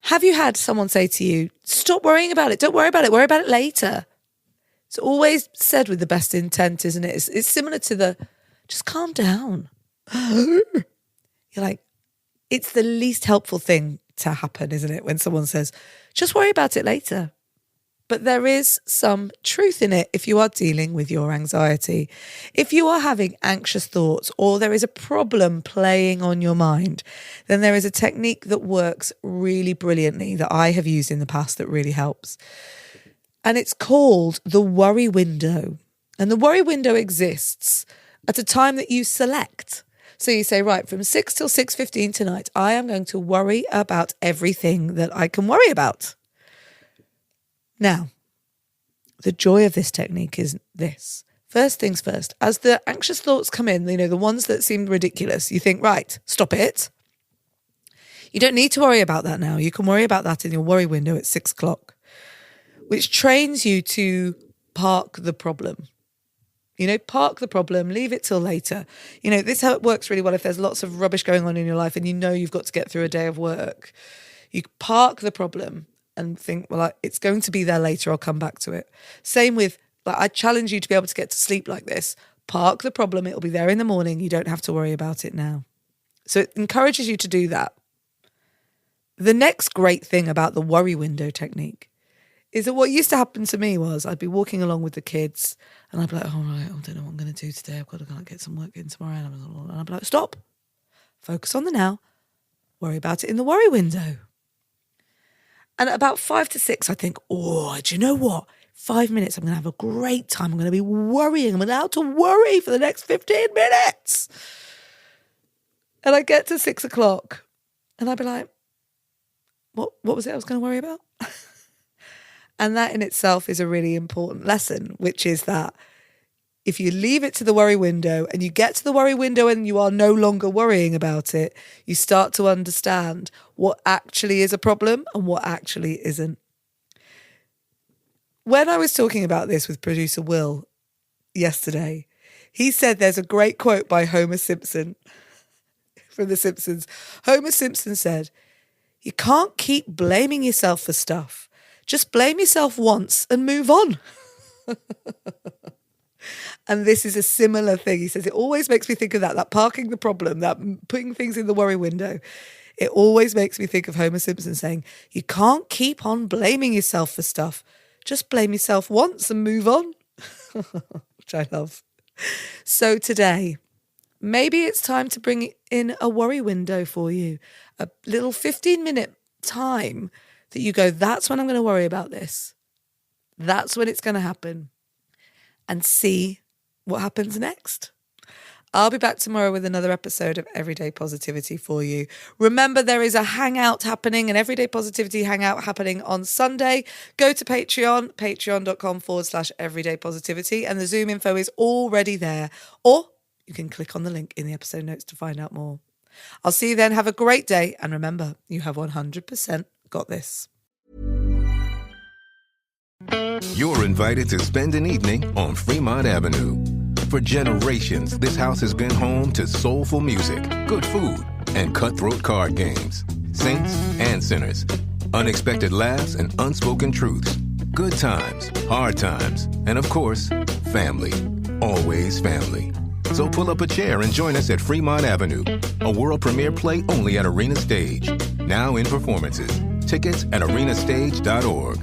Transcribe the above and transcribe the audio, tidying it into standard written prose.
Have you had someone say to you, stop worrying about it, don't worry about it, worry about it later? It's always said with the best intent, isn't it? It's similar to the, just calm down. You're like, it's the least helpful thing to happen, isn't it? When someone says, just worry about it later. But there is some truth in it if you are dealing with your anxiety. If you are having anxious thoughts or there is a problem playing on your mind, then there is a technique that works really brilliantly that I have used in the past that really helps. And it's called the worry window. And the worry window exists at a time that you select. So you say, right, from 6 till 6:15 tonight, I am going to worry about everything that I can worry about. Now, the joy of this technique is this. First things first, as the anxious thoughts come in, the ones that seem ridiculous, you think, right, stop it. You don't need to worry about that now. You can worry about that in your worry window at 6 o'clock, which trains you to park the problem. Park the problem, leave it till later. This is how it works really well if there's lots of rubbish going on in your life and you've got to get through a day of work. You park the problem and think, well, it's going to be there later, I'll come back to it. Same with, I challenge you to be able to get to sleep like this. Park the problem, it'll be there in the morning, you don't have to worry about it now. So it encourages you to do that. The next great thing about the worry window technique is that what used to happen to me was I'd be walking along with the kids and I'd be like, all right, I don't know what I'm going to do today. I've got to go and get some work in tomorrow. And I'd be like, stop. Focus on the now. Worry about it in the worry window. And at about 5 to 6, I think, do you know what? 5 minutes, I'm going to have a great time. I'm going to be worrying. I'm allowed to worry for the next 15 minutes. And I get to 6 o'clock and I'd be like, what was it I was going to worry about? And that in itself is a really important lesson, which is that if you leave it to the worry window and you get to the worry window and you are no longer worrying about it, you start to understand what actually is a problem and what actually isn't. When I was talking about this with producer Will yesterday, he said there's a great quote by Homer Simpson from The Simpsons. Homer Simpson said, you can't keep blaming yourself for stuff. Just blame yourself once and move on. And this is a similar thing. He says, it always makes me think of that parking the problem, that putting things in the worry window. It always makes me think of Homer Simpson saying, you can't keep on blaming yourself for stuff. Just blame yourself once and move on. Which I love. So today, maybe it's time to bring in a worry window for you. A little 15-minute time that you go, that's when I'm going to worry about this. That's when it's going to happen. And see what happens next. I'll be back tomorrow with another episode of Everyday Positivity for you. Remember, there is a hangout happening, an Everyday Positivity hangout happening on Sunday. Go to Patreon, patreon.com/Everyday Positivity, and the Zoom info is already there. Or you can click on the link in the episode notes to find out more. I'll see you then. Have a great day. And remember, you have 100% got this. You're invited to spend an evening on Fremont Avenue. For generations, this house has been home to soulful music, good food, and cutthroat card games. Saints and sinners, unexpected laughs and unspoken truths. Good times, hard times, and of course, family. Always family. So pull up a chair and join us at Fremont Avenue, a world premiere play only at Arena Stage. Now in performances. Tickets at arenastage.org.